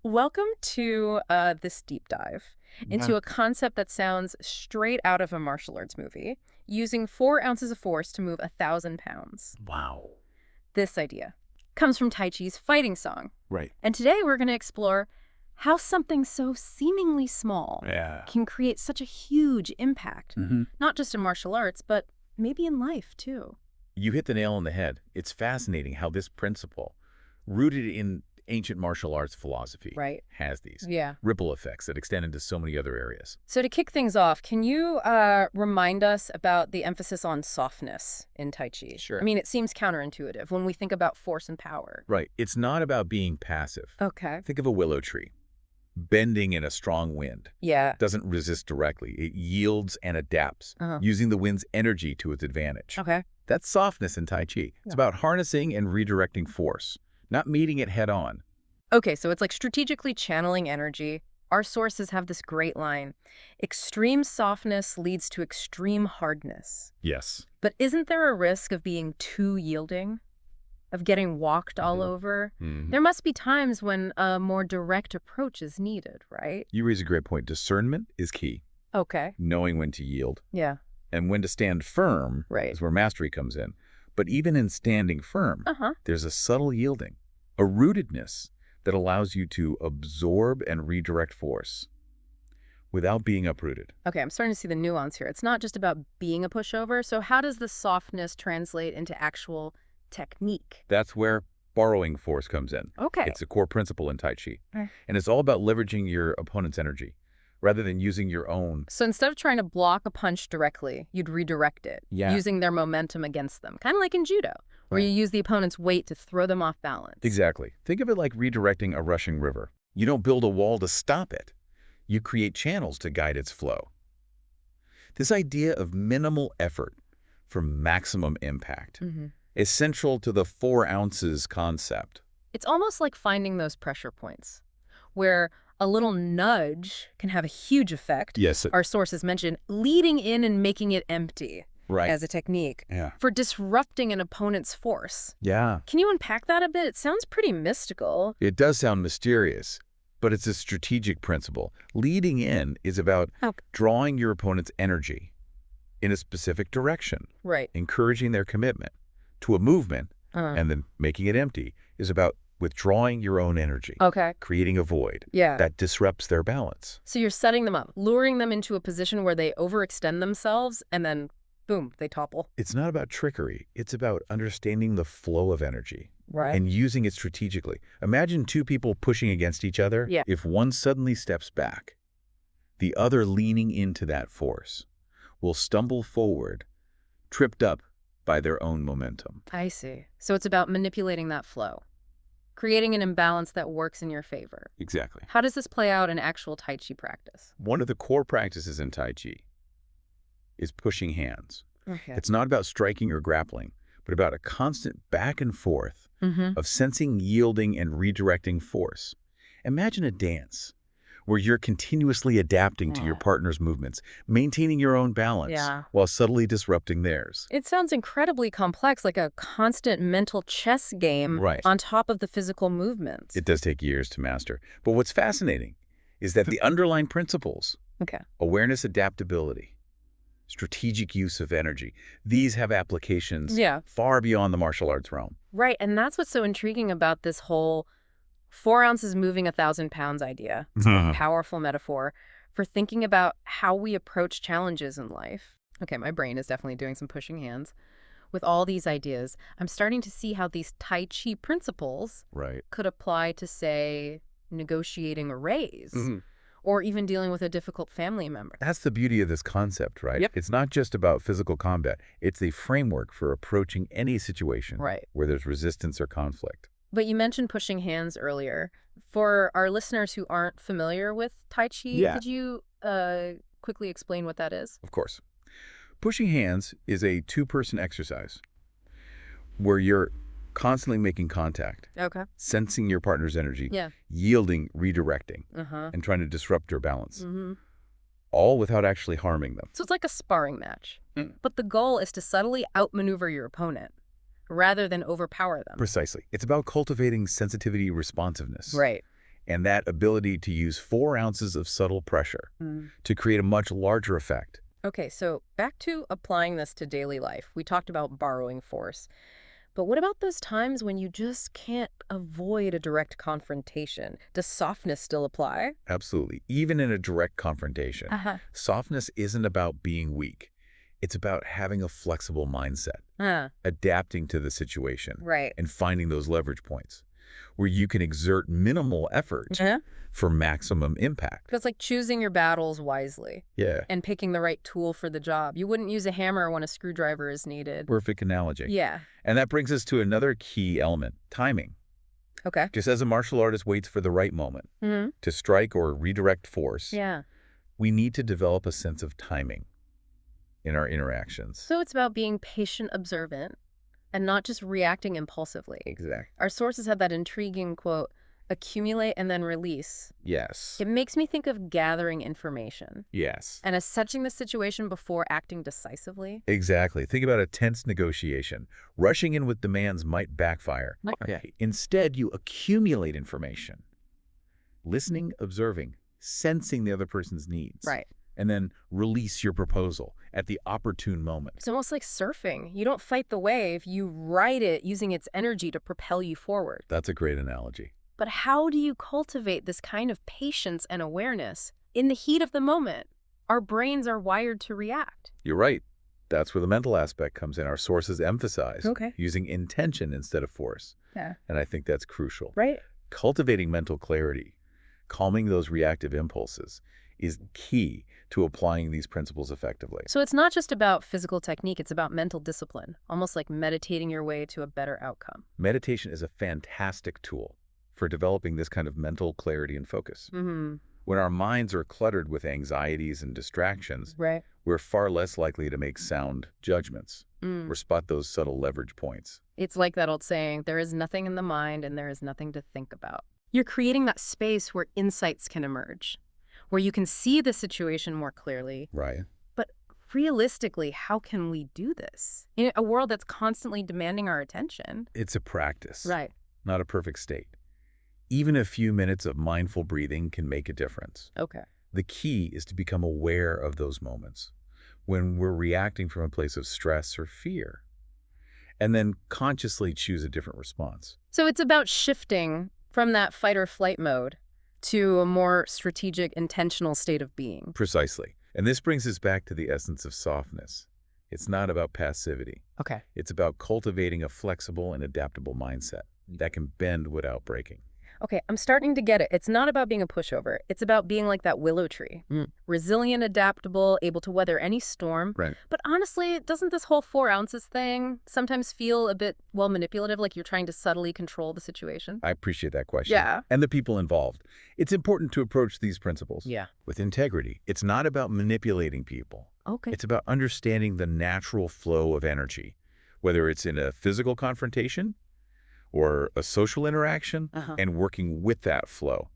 Welcome to this deep dive into a concept that sounds straight out of a martial arts movie, using 4 ounces of force to move 1,000 pounds. Wow. This idea comes from Tai Chi's fighting song. Right. And today we're going to explore how something so seemingly small Yeah. can create such a huge impact, Mm-hmm. not just in martial arts, but maybe in life too. You hit the nail on the head. It's fascinating how this principle, rooted in ancient martial arts philosophy, Right. has these Yeah. ripple effects that extend into so many other areas. So to kick things off, can you remind us about the emphasis on softness in Tai Chi? Sure. I mean, it seems counterintuitive when we think about force and power. Right. It's not about being passive. Okay. Think of a willow tree. Bending in a strong wind. Yeah. Doesn't resist directly. It yields and adapts, Uh-huh. using the wind's energy to its advantage. Okay. That's softness in Tai Chi. It's Yeah. about harnessing and redirecting force, not meeting it head on. Okay, so it's like strategically channeling energy. Our sources have this great line. Extreme softness leads to extreme hardness. Yes. But isn't there a risk of being too yielding? Of getting walked all Mhm. over? Mhm. There must be times when a more direct approach is needed, right? You raise a great point. Discernment is key. Okay. Knowing when to yield Yeah. and when to stand firm Right. is where mastery comes in. But even in standing firm, Uh-huh. there's a subtle yielding, a rootedness that allows you to absorb and redirect force without being uprooted. Okay, I'm starting to see the nuance here. It's not just about being a pushover. So how does the softness translate into actual technique? That's where borrowing force comes in. Okay. It's a core principle in Tai Chi. Mm. And it's all about leveraging your opponent's energy rather than using your own. So instead of trying to block a punch directly, you'd redirect it, Yeah. using their momentum against them. Kind of like in judo, where Right. you use the opponent's weight to throw them off balance. Exactly. Think of it like redirecting a rushing river. You don't build a wall to stop it. You create channels to guide its flow. This idea of minimal effort for maximum impact Mm-hmm. is central to the 4 ounces concept. It's almost like finding those pressure points, where a little nudge can have a huge effect. Yes. Our sources mentioned leading in and making it empty Right. as a technique Yeah. for disrupting an opponent's force. Yeah. Can you unpack that a bit? It sounds pretty mystical. It does sound mysterious, but it's a strategic principle. Leading in is about Okay. drawing your opponent's energy in a specific direction, Right. encouraging their commitment to a movement, and then making it empty is about withdrawing your own energy, Okay. creating a void Yeah. that disrupts their balance. So you're setting them up, luring them into a position where they overextend themselves, and then, boom, they topple. It's not about trickery. It's about understanding the flow of energy Right. and using it strategically. Imagine two people pushing against each other. Yeah. If one suddenly steps back, the other leaning into that force will stumble forward, tripped up by their own momentum. I see. So it's about manipulating that flow, creating an imbalance that works in your favor. Exactly. How does this play out in actual Tai Chi practice? One of the core practices in Tai Chi is pushing hands. Okay. It's not about striking or grappling, but about a constant back and forth Mm-hmm. of sensing, yielding, and redirecting force. Imagine a dance where you're continuously adapting to your partner's movements, maintaining your own balance Yeah. while subtly disrupting theirs. It sounds incredibly complex, like a constant mental chess game Right. on top of the physical movements. It does take years to master. But what's fascinating is that the underlying principles, Okay. awareness, adaptability, strategic use of energy, these have applications Yeah. far beyond the martial arts realm. Right. And that's what's so intriguing about this whole 4 ounces moving 1,000 pounds idea. It's a powerful metaphor for thinking about how we approach challenges in life. Okay, my brain is definitely doing some pushing hands. With all these ideas, I'm starting to see how these Tai Chi principles Right. could apply to, say, negotiating a raise Mhm. or even dealing with a difficult family member. That's the beauty of this concept, right? Yep. It's not just about physical combat. It's a framework for approaching any situation Right. where there's resistance or conflict. But you mentioned pushing hands earlier. For our listeners who aren't familiar with Tai Chi, Yeah. could you quickly explain what that is? Of course. Pushing hands is a two-person exercise where you're constantly making contact, Okay. sensing your partner's energy, Yeah. yielding, redirecting, Uh-huh. and trying to disrupt your balance, Mm-hmm. all without actually harming them. So it's like a sparring match. Mm. But the goal is to subtly outmaneuver your opponent rather than overpower them. Precisely. It's about cultivating sensitivity, responsiveness. Right. and that ability to use 4 ounces of subtle pressure to create a much larger effect. Okay, so back to applying this to daily life. We talked about borrowing force. But what about those times when you just can't avoid a direct confrontation? Does softness still apply? Absolutely. Even in a direct confrontation, softness isn't about being weak. It's about having a flexible mindset, adapting to the situation, Right. and finding those leverage points where you can exert minimal effort for maximum impact. It's like choosing your battles wisely Yeah, and picking the right tool for the job. You wouldn't use a hammer when a screwdriver is needed. perfect analogy. Yeah. And that brings us to another key element, timing. Okay. Just as a martial artist waits for the right moment to strike or redirect force, Yeah. we need to develop a sense of timing in our interactions. So it's about being patient, observant, and not just reacting impulsively. Exactly. Our sources have that intriguing quote, accumulate and then release. Yes. It makes me think of gathering information Yes. and assessing the situation before acting decisively. Exactly. Think about a tense negotiation. Rushing in with demands might backfire. Okay. Instead, you accumulate information. Listening, observing, sensing the other person's needs. Right. And then release your proposal at the opportune moment. It's almost like surfing. You don't fight the wave, you ride it using its energy to propel you forward. That's a great analogy. But how do you cultivate this kind of patience and awareness in the heat of the moment? Our brains are wired to react. You're right. That's where the mental aspect comes in. Our sources emphasize Okay. using intention instead of force. Yeah. And I think that's crucial. Right. Cultivating mental clarity, calming those reactive impulses, is key to applying these principles effectively. So it's not just about physical technique, it's about mental discipline, almost like meditating your way to a better outcome. Meditation is a fantastic tool for developing this kind of mental clarity and focus. When our minds are cluttered with anxieties and distractions, Right. we're far less likely to make sound judgments or spot those subtle leverage points. It's like that old saying, there is nothing in the mind and there is nothing to think about. You're creating that space where insights can emerge, where you can see the situation more clearly. Right. But realistically, how can we do this? In a world that's constantly demanding our attention. It's a practice, Right. not a perfect state. Even a few minutes of mindful breathing can make a difference. Okay. The key is to become aware of those moments when we're reacting from a place of stress or fear, and then consciously choose a different response. So it's about shifting from that fight or flight mode to a more strategic, intentional state of being. Precisely. And this brings us back to the essence of softness. It's not about passivity. Okay. It's about cultivating a flexible and adaptable mindset that can bend without breaking. Okay, I'm starting to get it. It's not about being a pushover. It's about being like that willow tree. Resilient, adaptable, able to weather any storm. Right. But honestly, doesn't this whole 4 ounces thing sometimes feel a bit, well, manipulative, like you're trying to subtly control the situation? I appreciate that question. Yeah. And the people involved. It's important to approach these principles Yeah. with integrity. It's not about manipulating people. Okay. It's about understanding the natural flow of energy, whether it's in a physical confrontation or a social interaction, and working with that flow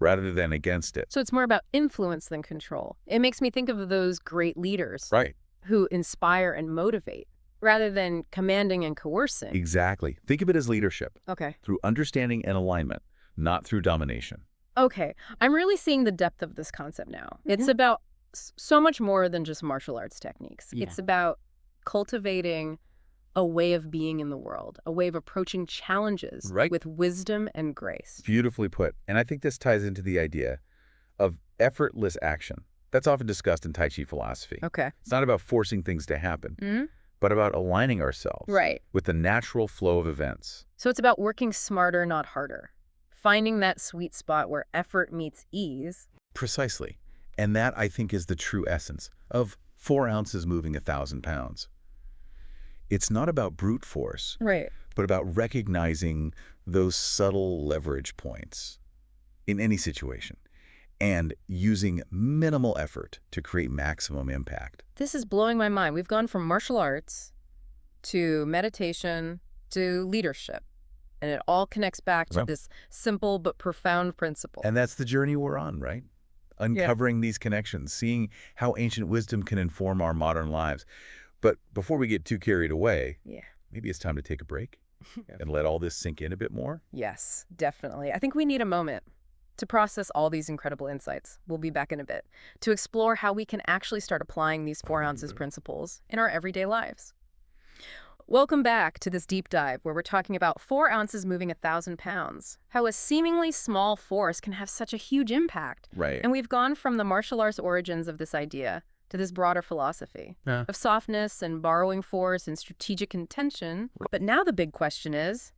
rather than against it. So it's more about influence than control. It makes me think of those great leaders Right. who inspire and motivate rather than commanding and coercing. Exactly. Think of it as leadership Okay. through understanding and alignment, not through domination. Okay. I'm really seeing the depth of this concept now. It's about so much more than just martial arts techniques. It's about cultivating a way of being in the world, a way of approaching challenges with wisdom and grace. Beautifully put. And I think this ties into the idea of effortless action. That's often discussed in Tai Chi philosophy. Okay. It's not about forcing things to happen, but about aligning ourselves with the natural flow of events. So it's about working smarter, not harder. Finding that sweet spot where effort meets ease. Precisely. And that, I think, is the true essence of 4 ounces moving 1,000 pounds. It's not about brute force, but about recognizing those subtle leverage points in any situation and using minimal effort to create maximum impact. This is blowing my mind. We've gone from martial arts to meditation to leadership, and it all connects back to this simple but profound principle. And that's the journey we're on, right? Uncovering these connections, seeing how ancient wisdom can inform our modern lives. But before we get too carried away, maybe it's time to take a break and let all this sink in a bit more. Yes, definitely. I think we need a moment. To process all these incredible insights, we'll be back in a bit to explore how we can actually start applying these 4 ounces principles in our everyday lives. Welcome back to this deep dive where we're talking about 4 ounces moving 1,000 pounds, how a seemingly small force can have such a huge impact. Right. And we've gone from the martial arts origins of this idea to this broader philosophy of softness and borrowing force and strategic intention. But now the big question is,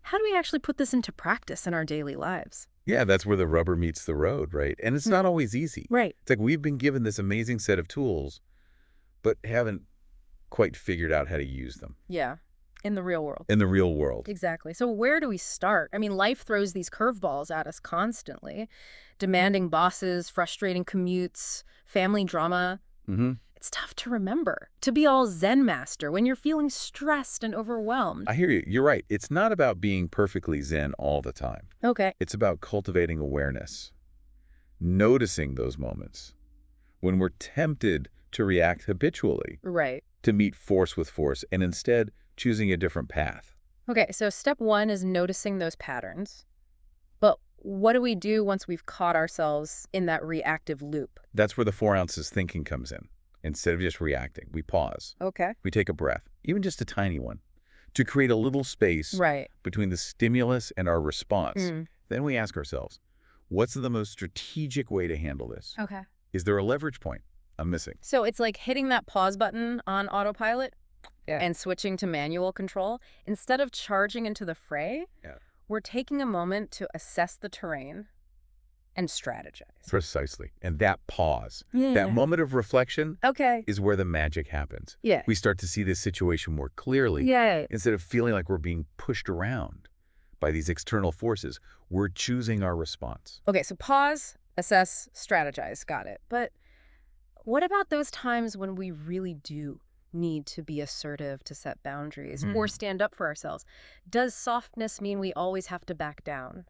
how do we actually put this into practice in our daily lives? Yeah, that's where the rubber meets the road, right? And it's not always easy. Right. It's like we've been given this amazing set of tools, but haven't quite figured out how to use them. Yeah, in the real world. In the real world. Exactly. So where do we start? I mean, life throws these curveballs at us constantly. Demanding bosses, frustrating commutes, family drama. It's tough to remember, to be all Zen master when you're feeling stressed and overwhelmed. I hear you. You're right. It's not about being perfectly Zen all the time. Okay. It's about cultivating awareness, noticing those moments when we're tempted to react habitually, Right. to meet force with force, and instead choosing a different path. Okay, so step one is noticing those patterns. But what do we do once we've caught ourselves in that reactive loop? That's where the 4 ounces thinking comes in. Instead of just reacting, we pause. Okay. We take a breath, even just a tiny one, to create a little space Right. between the stimulus and our response. Then we ask ourselves, what's the most strategic way to handle this? Okay. Is there a leverage point I'm missing? So it's like hitting that pause button on autopilot and switching to manual control. Instead of charging into the fray, we're taking a moment to assess the terrain and strategize. Precisely. And that pause, that moment of reflection is where the magic happens. Yeah. We start to see this situation more clearly. Yeah. Instead of feeling like we're being pushed around by these external forces, we're choosing our response. Okay, so pause, assess, strategize. Got it. But what about those times when we really do need to be assertive, to set boundaries, or stand up for ourselves? Does softness mean we always have to back down?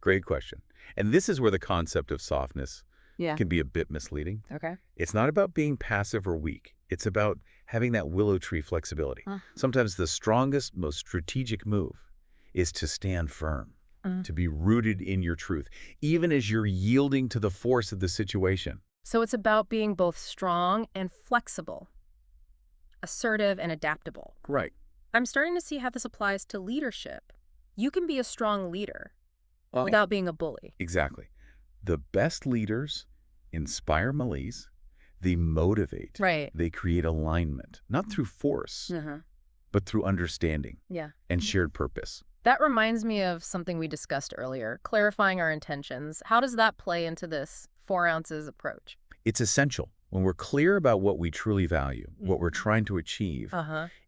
Great question. And this is where the concept of softness can be a bit misleading. Okay. It's not about being passive or weak. It's about having that willow tree flexibility. Sometimes the strongest, most strategic move is to stand firm, to be rooted in your truth, even as you're yielding to the force of the situation. So it's about being both strong and flexible, assertive and adaptable. Right. I'm starting to see how this applies to leadership. You can be a strong leader without being a bully. Exactly. The best leaders inspire malaise. They motivate. Right. They create alignment, not through force, but through understanding and shared purpose. That reminds me of something we discussed earlier, clarifying our intentions. How does that play into this 4 ounces approach? It's essential. When we're clear about what we truly value, what we're trying to achieve,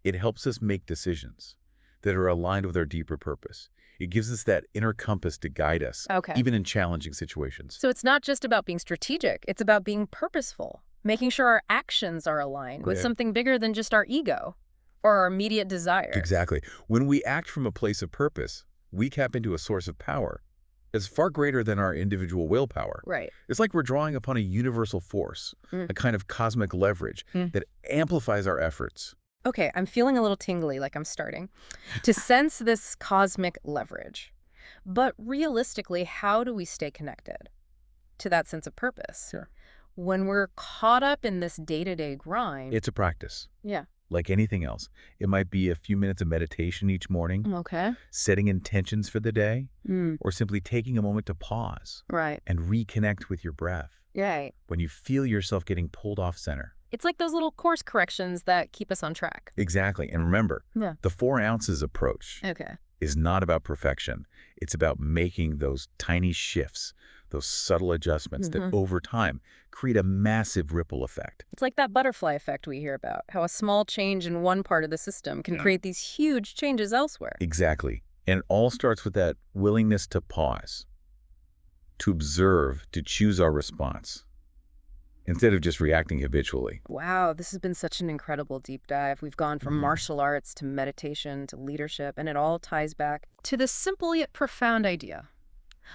it helps us make decisions that are aligned with our deeper purpose. It gives us that inner compass to guide us, even in challenging situations. So it's not just about being strategic. It's about being purposeful, making sure our actions are aligned with something bigger than just our ego or our immediate desires. Exactly. When we act from a place of purpose, we tap into a source of power that's far greater than our individual willpower. Right. It's like we're drawing upon a universal force, a kind of cosmic leverage that amplifies our efforts. Okay, I'm feeling a little tingly, like I'm starting to sense this cosmic leverage. But realistically, how do we stay connected to that sense of purpose? Sure. When we're caught up in this day-to-day grind. It's a practice. Yeah. Like anything else. It might be a few minutes of meditation each morning, Okay. setting intentions for the day, or simply taking a moment to pause Right. and reconnect with your breath Right. when you feel yourself getting pulled off center. It's like those little course corrections that keep us on track. Exactly. And remember, the 4 ounces approach Okay. is not about perfection. It's about making those tiny shifts, those subtle adjustments that over time create a massive ripple effect. It's like that butterfly effect we hear about, how a small change in one part of the system can create these huge changes elsewhere. Exactly. And it all starts with that willingness to pause, to observe, to choose our response, instead of just reacting habitually. Wow, this has been such an incredible deep dive. We've gone from martial arts to meditation to leadership, and it all ties back to this simple yet profound idea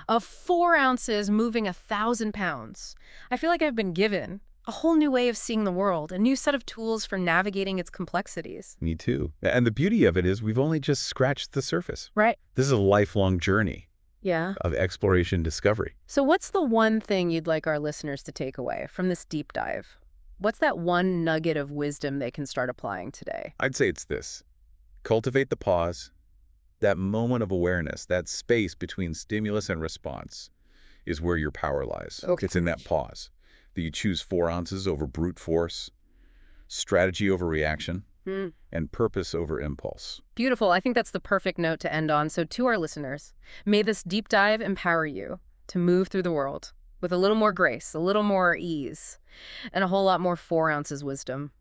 of 4 ounces moving 1,000 pounds. I feel like I've been given a whole new way of seeing the world, a new set of tools for navigating its complexities. Me too. And the beauty of it is we've only just scratched the surface. Right. This is a lifelong journey. Yeah. of exploration discovery. So what's the one thing you'd like our listeners to take away from this deep dive? What's that one nugget of wisdom they can start applying today? I'd say it's this. Cultivate the pause, that moment of awareness, that space between stimulus and response is where your power lies. Okay. It's in that pause that you choose 4 ounces over brute force, strategy over reaction, and purpose over impulse. Beautiful. I think that's the perfect note to end on. So to our listeners, may this deep dive empower you to move through the world with a little more grace, a little more ease, and a whole lot more 4 ounces wisdom.